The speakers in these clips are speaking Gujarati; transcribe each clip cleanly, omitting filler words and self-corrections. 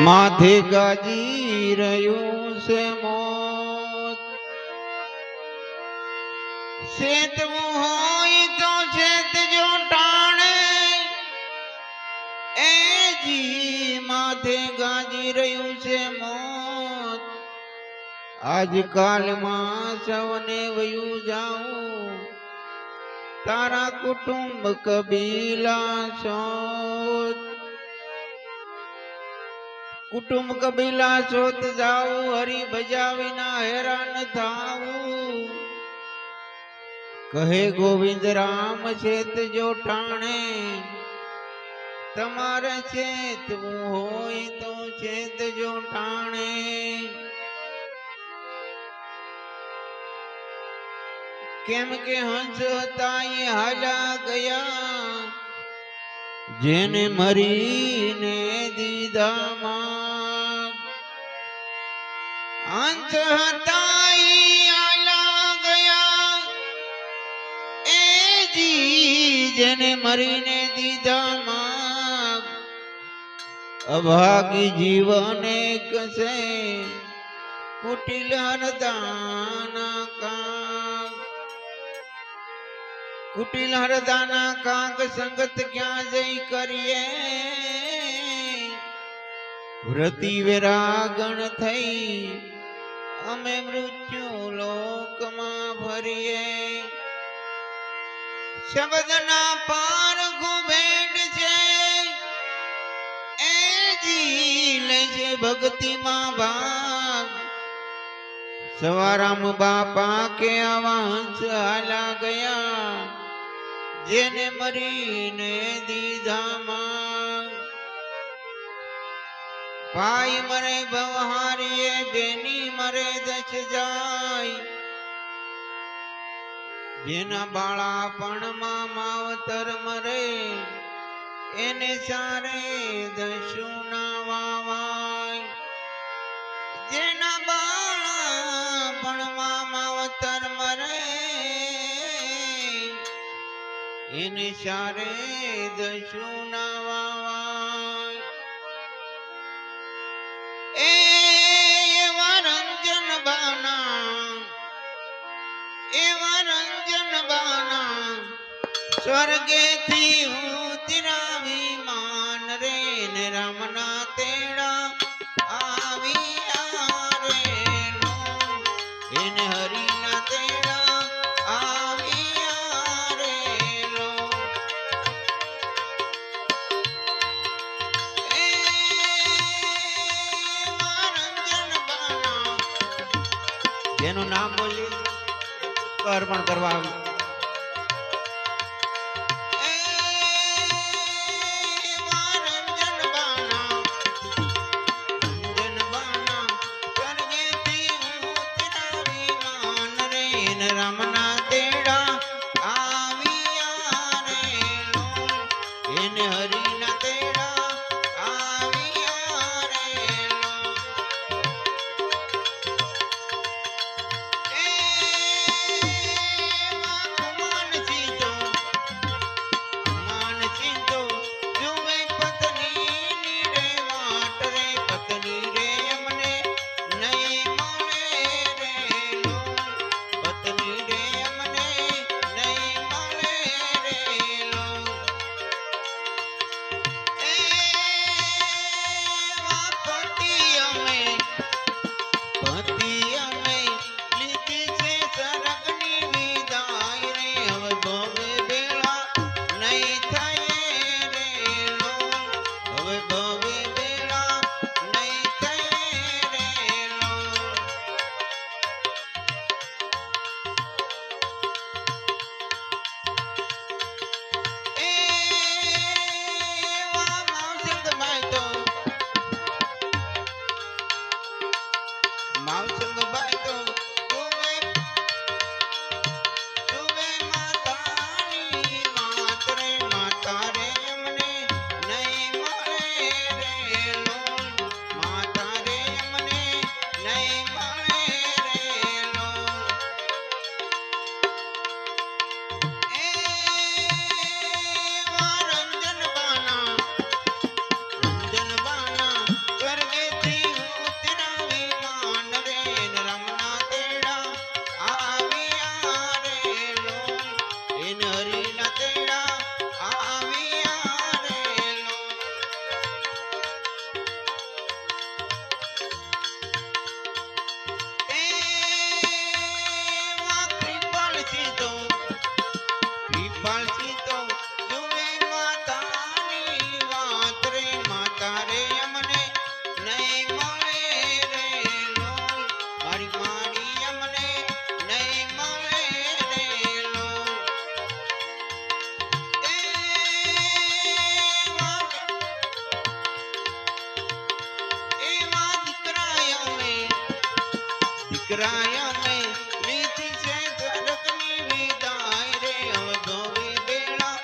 માથે ગાજી રહ્યું છે મોત, સેતવું હોય તો સેતજો ટાણે, એ જી માથે ગાજી રહ્યું છે મોત. આજકાલમાં સૌને વયું જાઉં, તારા કુટુંબ કબીલા સોત. કુટુંબ કબીલા સોત જાવું, હરી બજાવીના હેરાન થાવું. કહે ગોવિંદ રામ ચેત જો ટાણે, તમારે ચેતવું હોય તો ચેત જો ટાણે. કેમ કે હંસ હતા એ હાલ્યા ગયા, જેને મરીને દીધા માગ. હંસ હતા ઈ હાલ્યા ગયા, એ જી જેને મરીને દીધા માગ. અભાગી જીવન એક છે, કુટિલ હરદાના કાગ. કુટિલ હરદાના કાગ સંગત ક્યાં જઈ કરીએ, વ્રતિ વેરાગણ થઈ અમે મૃત્યુ લોકમાં ફરીએ. શબ્દના પાર ઘુભેડ છે, એ જી લે છે ભક્તિમાં ભાગ. સવારામ બાપા કે આવા હંસ હાલા ગયા, જેને મરીને દીધા માં. ભાઈ મરે ભવહારીએ, બેની મરે દશ જાય. જેના બાળાપણમાં માવતર મરે, એને સારે દશું ના વાવાય. જેના બાળાપણમાં માવતર મરે, એને સારે દશું ના વાવાય. એવા રંજન બાના, એવા રંજન બાના, સ્વર્ગેથી ઉતરાવી માન રે. ને રામના તેડા આવ્યા રે નો, એને હરિના તેડા આવ્યા રે લો. જેનું નામ બોલી અર્પણ કરવા આવ્યું. રામના તેડા આવ્યા રે લો, એને હરિના તેડા આવ્યા રે લો. દીકરાય અમે લીધી છે જગતની વિદાય રે હવે ધોવે બેડા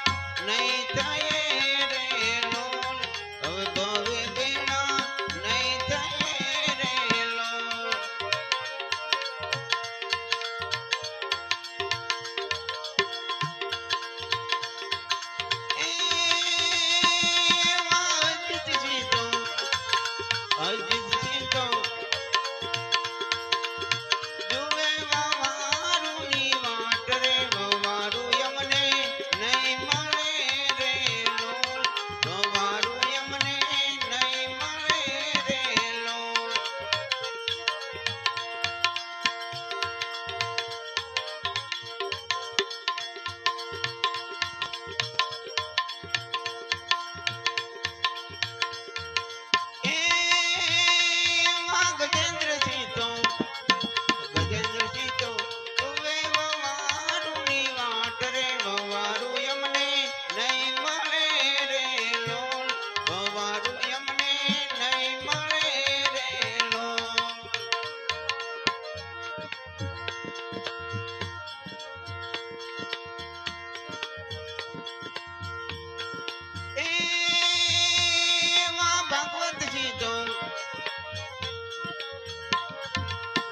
નહીં થાય રે લોલ હવે ધોવે બેડા નહીં થાય રે લોલ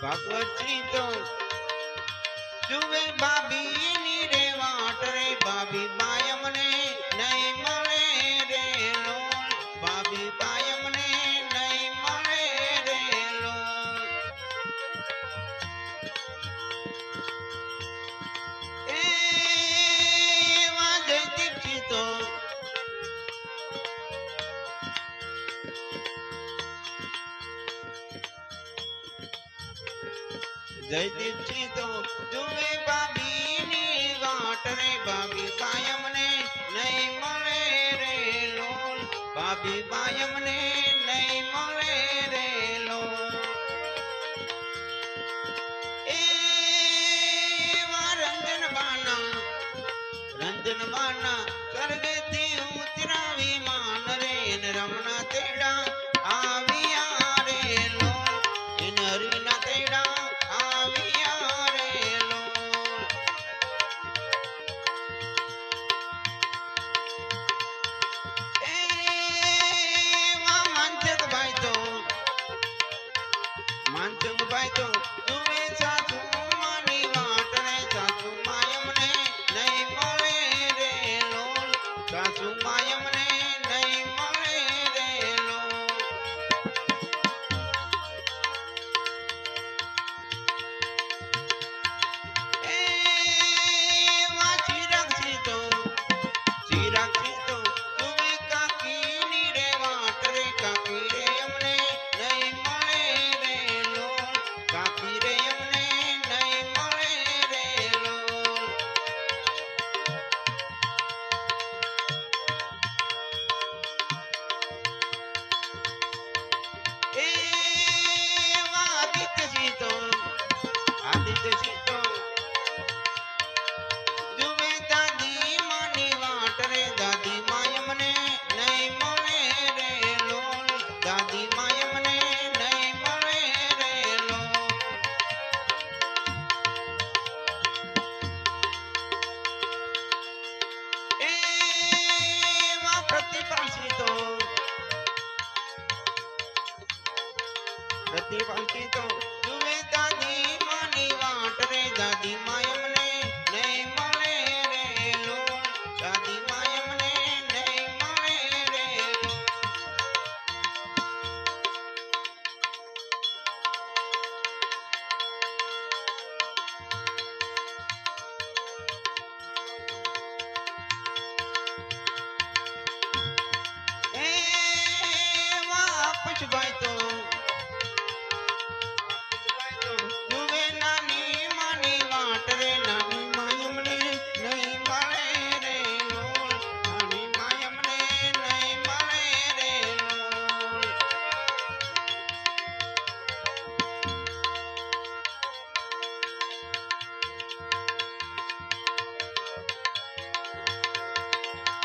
ભગવતજી તો જુએ ભાભી ની રે વાટ રે ભાભી બાય મને નહીં મળે રે લોલ ભાભી બાય મને નહીં મળે રે લોલ એ જયદીપજી તો જયદીપજી તો જુએ ભાભી ની વાટ રે ભાભી બાય મને નહીં મળે રે લોલ ભાભી બાય મને નહીં મળે રે લોલ એ રંજન બાના સ્વર્ગથી ઉતરાવી માન રે રમણા તેડા આવ્યા રે લોલ હરીના તેડા માનસંગભાઈ તો જુએ સાસુ માની વાટ રે સાસુ માય મને નહીં મળે રે લોલ સાસુ માય મને નહીં મળે રે લોલ એ ચિરાગજી તો જુએ કાકી ની રે વાટ રે કાકી રે અમને નહીં મળે રે લોલ કાકી રે અમને નહીં મળે રે લોલ એ આદિત્યજી તો જુએ દાદી માની વાટ રે દાદી માય મને નહીં મળે રે લોલ દાદી માય મને નહીં મળે રે લોલ એ પ્રતિપાલજી તો જુએ દાદી માની વાટ રે દાદી માય મને નહીં મળે રે લોલ દાદી માય મને નહીં મળે રે લોલ એ પુષ્પભાઈ તો જુએ નાની માની વાટ રે નાની માય મને નહીં મળે રે લોલ નાની માય મને નહીં મળે રે લોલ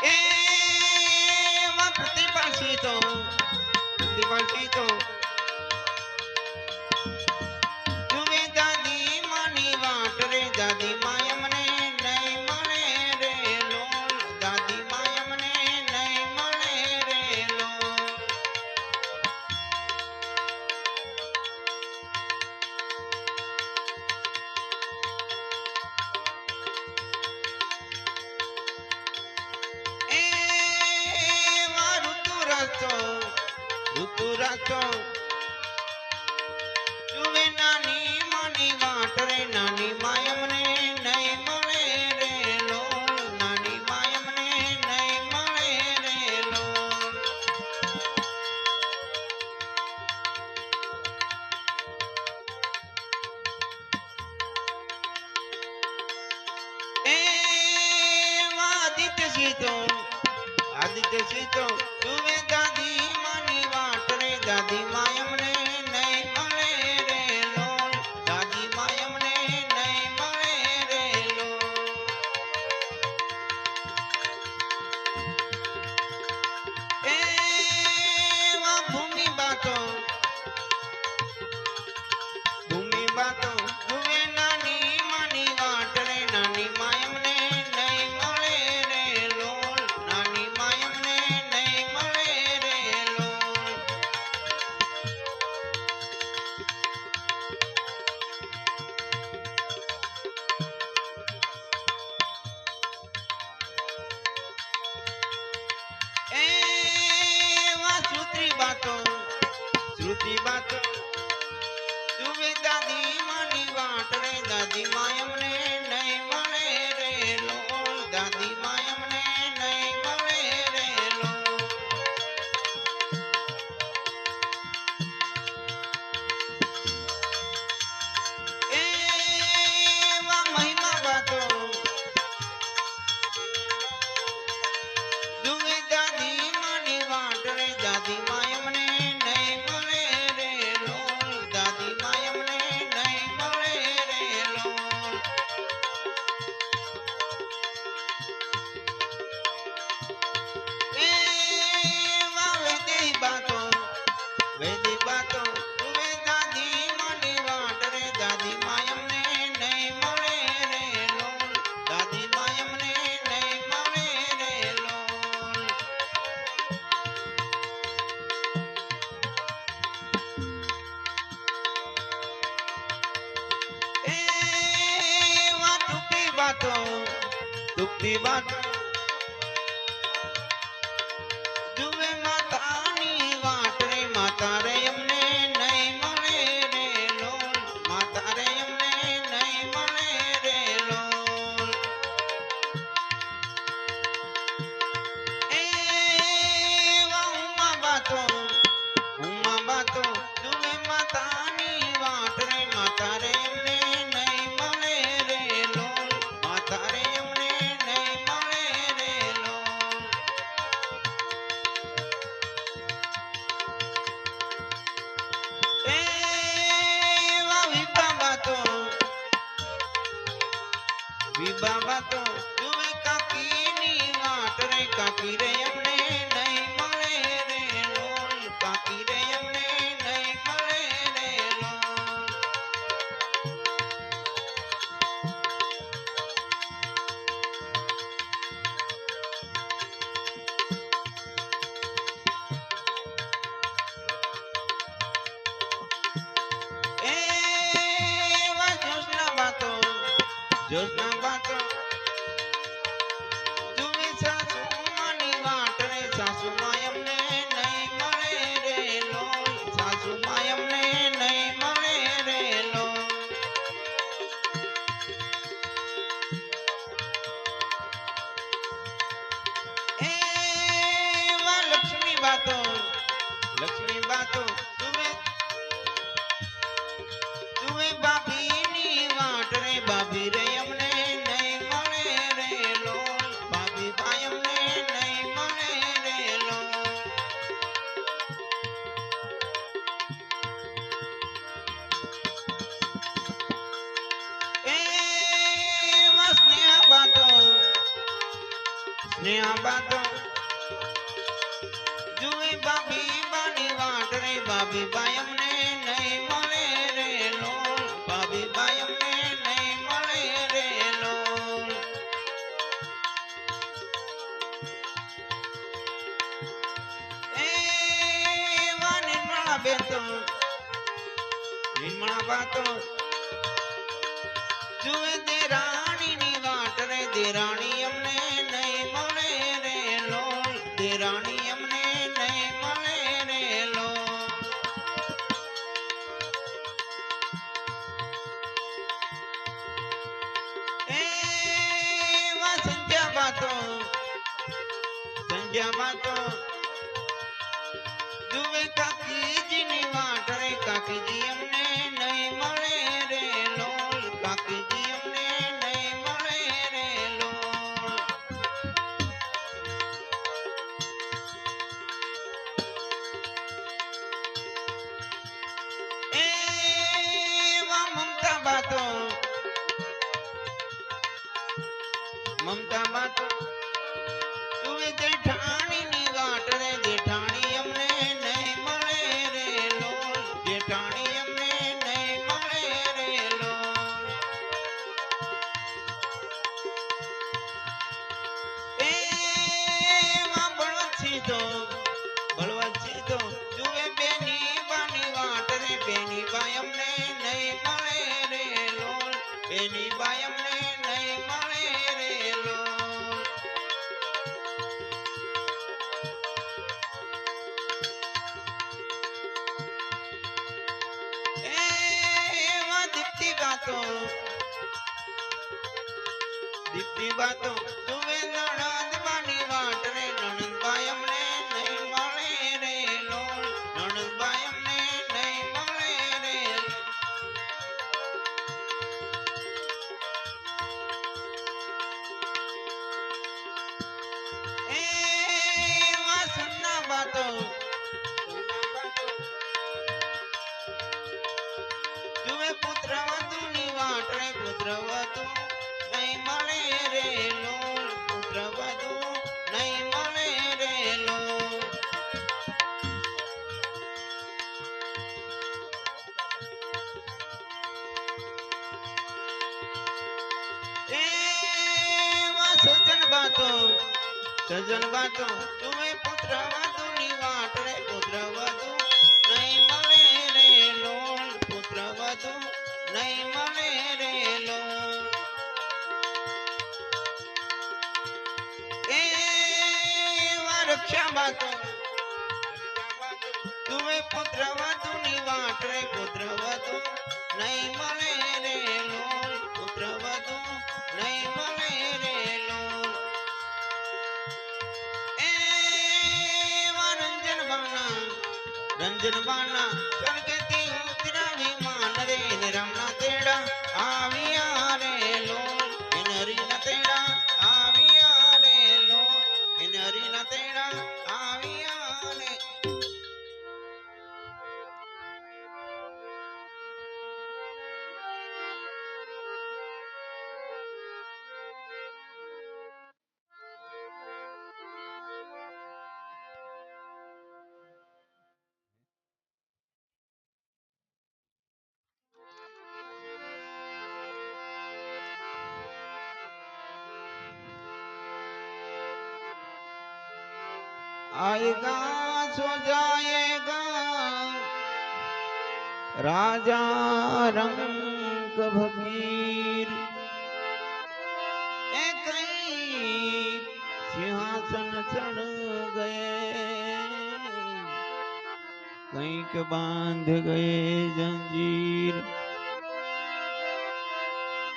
એ પ્રતિપાલજી તો જૂતું રાખો જુએ નાની માની વાટ રે નાની માયમને નહીં મળે રે લોલ નાની માયમને નહીં મળે રે લોલ એ આદિત્ય સીતો જુએ દાદી માની વાટ રે દાદી માયમને નહીં મળે રે લોલ દાદી માયમને નહીં મળે રે લોલ એ વા ભૂમિ બાતો જુએ નાની માની વાટ રે નાની માયમને નહીં મળે રે લોલ નાની માયમને નહીં મળે રે લોલ એ વા શ્રુતિ બાતો જુએ દાદી માની વાટ રે દાદી માયમને નહીં મળે રે લોલ દાદી માયમને નહીં મળે રે લોલ એ વા મહિમા બાતો જુએ દાદી માની વાટ રે દાદી માયમને નહીં મળે રે લોલ દાદી માયમને નહીં મળે રે લોલ એ વા વેદી બાતો જુએ દાદી માની વાટ રે દાદી માયમને નહીં મળે રે લોલ દાદી માયમને નહીં મળે રે લોલ એ વા તુપી બાતો જુએ માતાની વાટ રે માતા રે અમને નહીં મળે રે લોલ માતા રે અમને નહીં મળે રે લોલ એ વા ઉમા બાતો જુએ માતાની વાટ રે માતા રે અમને નહીં મળે રે લોલ માતા રે અમને નહીં મળે રે લોલ એ વા વિભા બાતો જુએ કાકીની વાટ રે કાકી રે અમને નહીં મળે રે લોલ કાકી રે અમને નહીં મળે રે લોલ એ વા જોશના બાતો જુએ સાસુ માની વાટ રે સાસુ માયમને નહીં મળે રે લોલ સાસુ માયમને નહીં મળે રે લોલ એ વા લક્ષ્મી બાતો જુએ બાભીની વાટ રે બાભી રે અમને નહીં મળે રે લોલ બાભી ભાઈ અમને નહીં મળે રે લોલ એ વા સ્નેહા બાતો જુએ બાભી બાની વાટ રે બાભી ભાઈ અમને નહીં મળે રે લોલ બાભી ભાઈ અમને નહીં મળે રે લોલ એ વા નિર્મળા બાતો જુએ દેરાણીની વાટ રે દેરાણી અમને નહીં મળે રે લોલ દેરાણી અમને નહીં મળે રે લોલ બીજા વાતો જુએ કાકીજીની વાટ રે કાકીજી અમને નહીં મળે રે લોલ કાકીજી અમને નહીં મળે રે લોલ એવા મમતા બાતો તુવે જેઠાણીની વાટ રે જેઠાણી અમને નહીં મળે રે લોલ જેઠાણી અમને નહીં મળે રે લોલ એવા બળવત સીધો તુવે બેની બાની વાટ રે બેની બાઈ અમને નહીં મળે રે લોલ બેની બાઈ અમને નહીં મળે રે લોલ એવા દીપ્તિ બાતો તુવે નણંદ બાની વાટ રે નણંદબાઈ અમને નહીં મળે રે લોલ નણંદબાઈ અમને નહીં મળે રે એવા સુન્ના બાતો તુવે પુત્રવધુની વાટ રે પુત્રવધુ નહીં મળે રે લોલ પુત્રવધુ નહીં મળે રે લોલ એવા સજન બાતો તુવે પુત્રવધુની વાટ રે પુત્રવધુ નહીં મળે રે લોલ પુત્રવધુ નહીં મળે રે લોલ એવા રક્ષા બાતો તુવે પુત્રવધુની વાટ રે પુત્રવધુ નહીં મળે રે લોલ પુત્રવધુ નહીં મળે રે લોલ એવા રંજનબાના સ્વર્ગથી ઉતરા વિમાન રે રામના તેડા આવ્યા રે લોલ હરીના તેડા આવ્યા રે લોલ હરીના તેડા આવ્યા રે आएगा सो जाएगा राजा रंग फकीर एक सिंहासन चढ़ गए कहीं के बांध गए जंजीर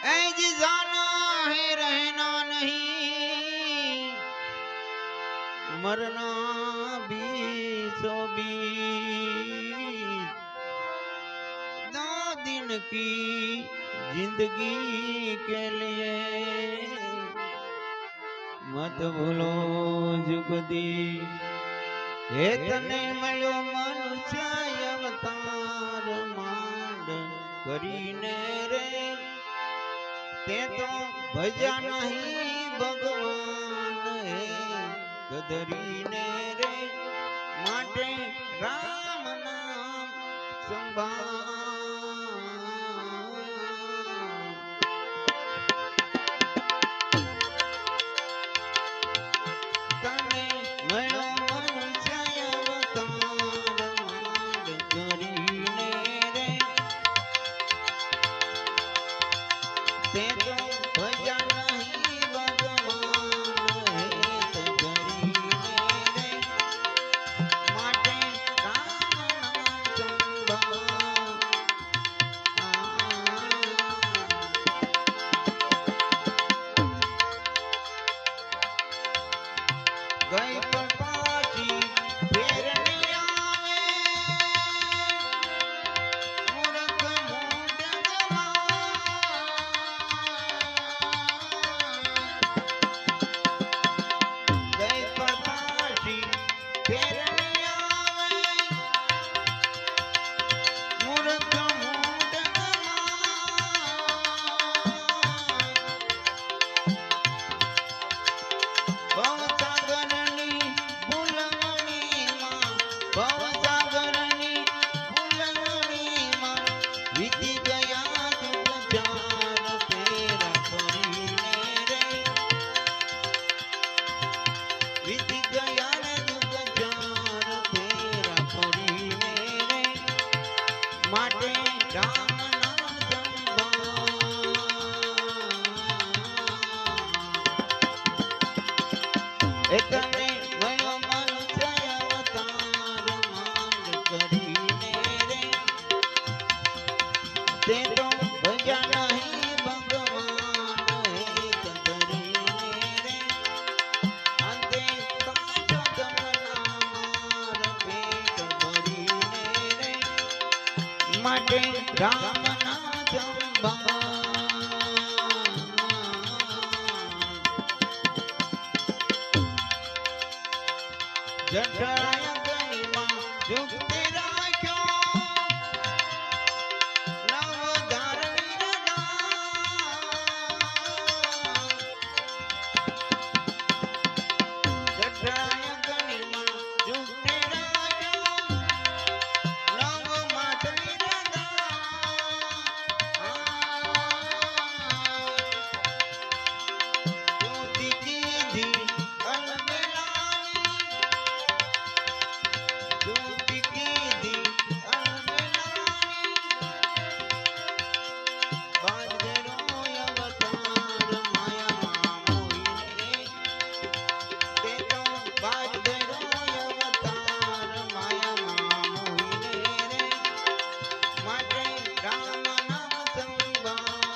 ऐ जी जाना है रहना नहीं मरना भी सो भी 2 दिन की जिंदगी के लिए मत भूलो जुगदी हे तने मळ्यो मनुष्य अवतार मांड करीने रे ते तो भजा नहीं भगवान हे गदरीने रे माटे राम नाम संभाळ तने मळ्यो मनुष्य अवतार मांड करीने रे ते तो भजा नहीं भगवान हे गदरीने रे माटे राम नाम संभाळ માટે રામના જંબા જઠરાય ગણીમાં યુક્તિ રાખ્યો નવધાર વીરના જઠરાય ગણીમાં યુક્તિ રાખ્યો નવ માત વીરના જ્યોતિ કીધી અલબેલાની જ્યોતિ કીધી અલબેલાની બાજરો અવતાર માયામાં મોહીને તે તો બાજરો અવતાર માયામાં મોહીને રે માટે રામ નામ સંભા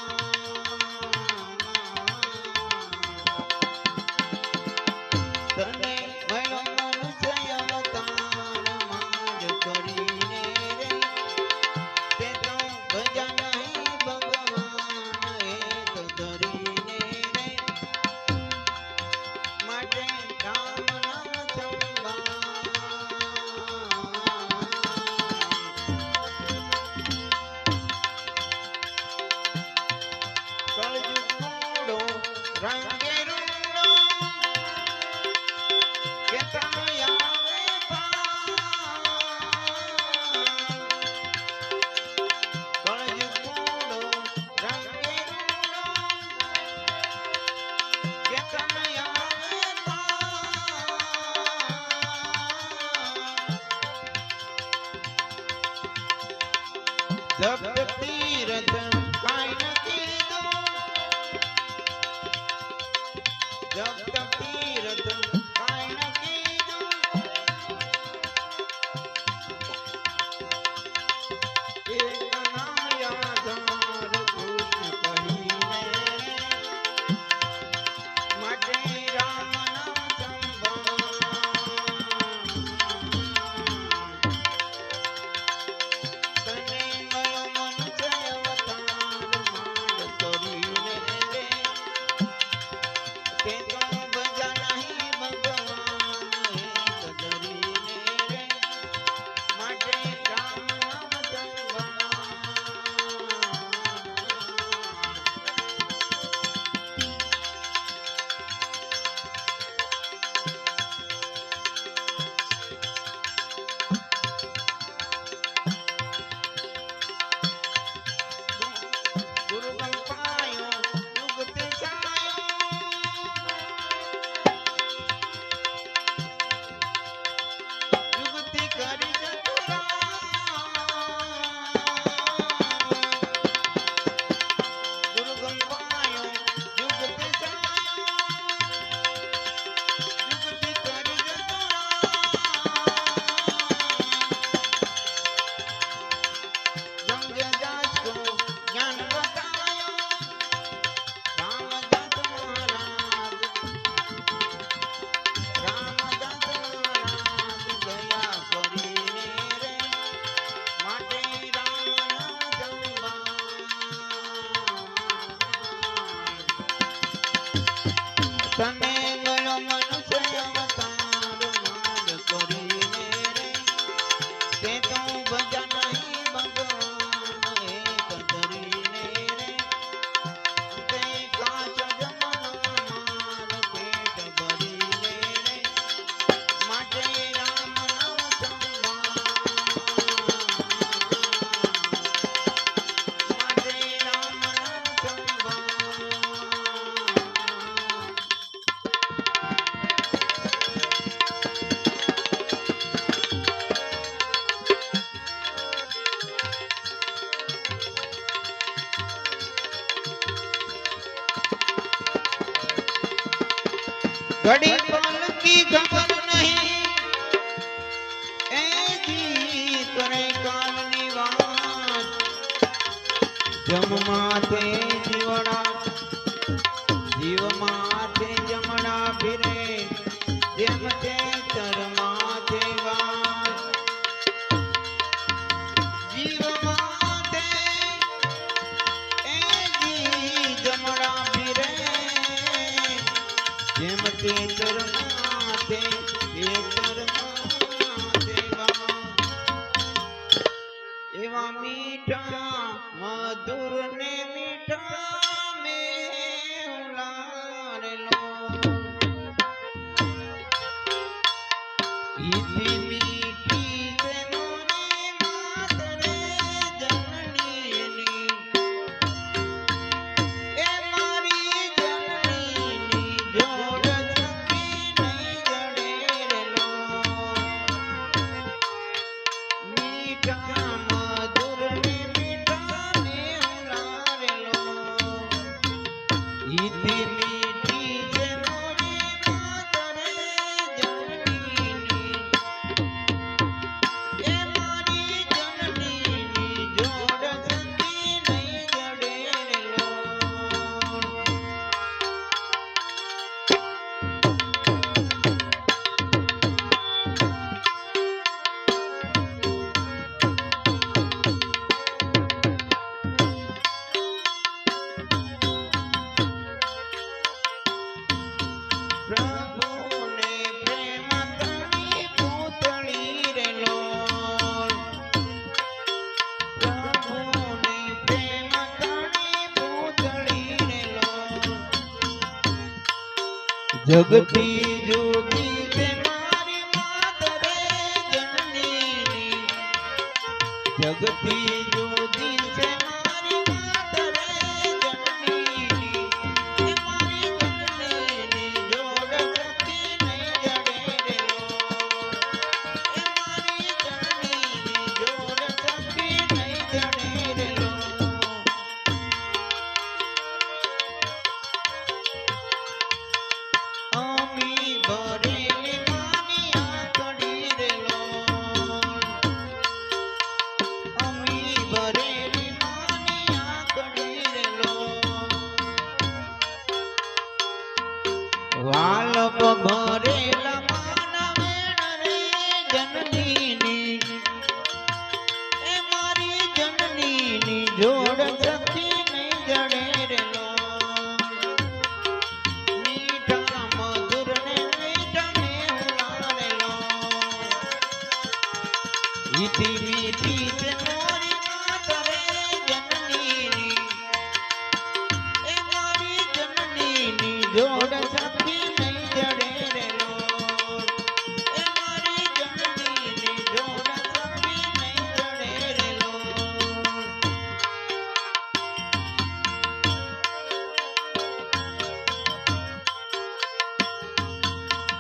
તને મળ્યો મનુષ્ય અવતાર માજ કરીને રે તે તો ભજા નહીં ભગવાન એ તો ધરીને રે માટે રામ નામ સંભા કળજુગ મોડો રંગે રૂડો કેતા આવે કળજુગ મોડો રંગે રૂડો કેતા આવે જબ તીરથ કાઈ ન કીધું જબ તીરથ કાઈ ન કીધું એક નાયાધાર કૃષ્ણ કહીને માટે રામ નામ સંભા તને મળ્યો મનુષ્ય અવતાર માંડ કરીને રે તે તો ભજા નહીં ભગવાન એ તો ધરીને રે માટે રામ નામ સંભા ગુરુગમ પાયો યુગતે છાયો યુગતિ કરી જતુરા ગુરુગમ પાયો યુગતે છાયો યુગતિ કરી જતુરા જંગ જાત કો જ્ઞાન બતાયો રામદાસ મહારાજ રામદાસ મહારાજ દયા કરીને રે માટે રામ નામ સંભા તને મળ્યો મનુષ્ય અવતાર માંડ કરીને રે તે તો ભજા નહીં ભગવાન એ તો ધરીને રે તે કાચ જમના માર પેટ ભરીને રે માટે રામ નામ સંભા માટે રામ નામ સંભા ઘડી પલ કી ખબર નહીં એ જી કરે કાલની વાત જમ માથે જીવડા જીવ માથે જમડા ફિરે જેમ તે તર માથે વાત જીવ માથે તેતરમાતે તેતરમાદેવા એવા મીઠા મધુર ને મીઠા મેલારેલો ઇતિ મીઠી છે મોરી માતરે જનનીની એ મારી જનનીની જોડ સખી નહીં જડે રેલો મીઠા મધુર ને મીઠા મેલારેલો ઇતિ મીઠી છે મોરી માતરે જનનીની એ મારી જનનીની જોડ સખી નહીં જડે રેલો પ્રભુને પ્રેમ તણી પૂતળી રેલો પ્રભુને પ્રેમ તણી પૂતળી રેલો જગતી જોગી છે મારી માતરે જનનીની જગતી જોગી છે મારી માતરે જનનીની એ મારી જનનીની જોડ સખી નહીં જડે રેલો એ મારી જનનીની જોડ સખી નહીં જડે રેલો અમી ભરેલી માની આંકડી રેલો અમી ભરેલી માની આંકડી રેલો વાલપ ભરેલા માના વેણ રે જનનીની એ મારી જનનીની જોડ સખી નહીં જડે રેલો મીઠા મધુર ને મીઠા મેલારેલો ઇતિ મીઠી છે મોરી માતરે જનનીની એ મારી જનનીની જોડ સખી નહીં જડે રેલો એ મારી જનનીની જોડ સખી નહીં જડે રેલો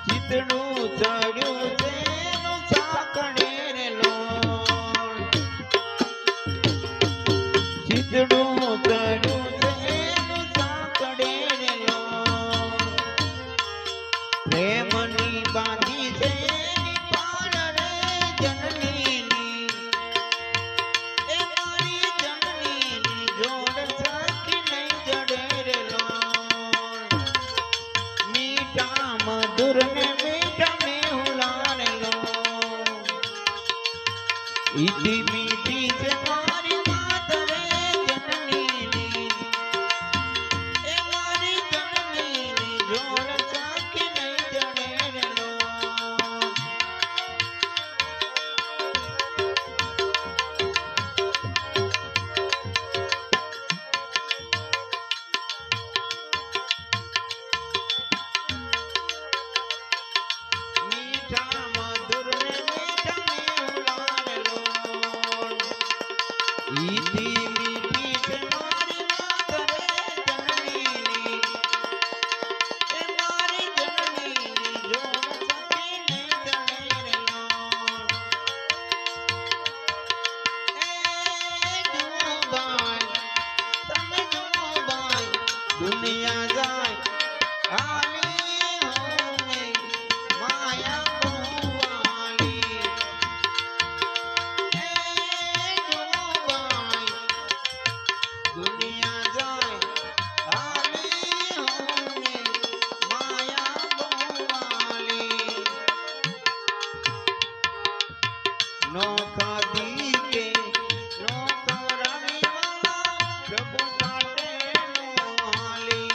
ચિતડું ચડ્યું છે એનું સાંકળે રેલો ચિતડું ચડ્યું છે એનું સાંકળે રેલો પ્રેમની બાંધી છે એની પાળ રે જનનીની એ મારી જનનીની જોડ સખી નહીં જડે રેલો મીઠા મધુર ને મીઠા મેહુલારેલો ઇતિ મીઠી છે મારી માતરે જનનીની એ મારી જનનીની જોડ સખી નહીં જડે રેલો મીઠા મધુર ને મીઠા મેહુલારેલો ઇતિ મીઠી છે મારી માતરે જનનીની એ મારી જનનીની જોડ સખી નહીં જડે રેલો એ જુઓ ભાઈ તમે જુઓ ભાઈ દુનિયા જાય હાલી હોને માયા બહુવાલી એ જુઓ ભાઈ દુનિયા જાય હાલી હોને માયા બહુવાલી નોખા દીકે નોખા રવિવાલા પ્રભુ માટે નો હાલી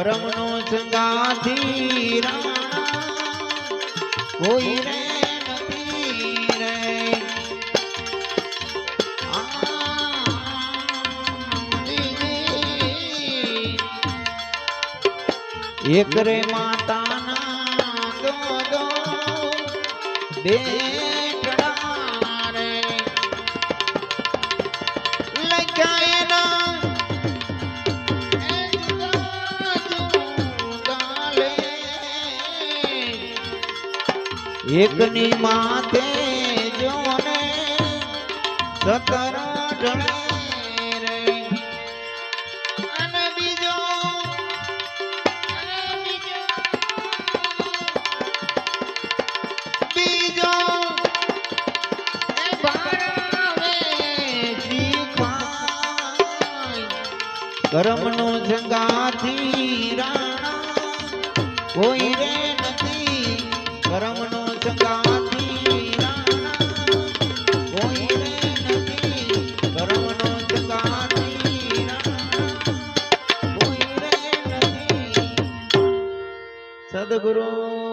કરમનો સંગાથી રાણા કોઈ રે નથી રે એક રે માતાના દો બેટડા રે લખાયેલા એકની માથે જોને 17 ઢળે રે અને બીજો એ ભારાવે શીખાય કરમનો સંગાથી રાણા કોઈ રે નથી કરમનો સંગાથી રાણા કોઈ રે નથી કરમનો સંગાથી રાણા કોઈ રે નથી સદગુરુ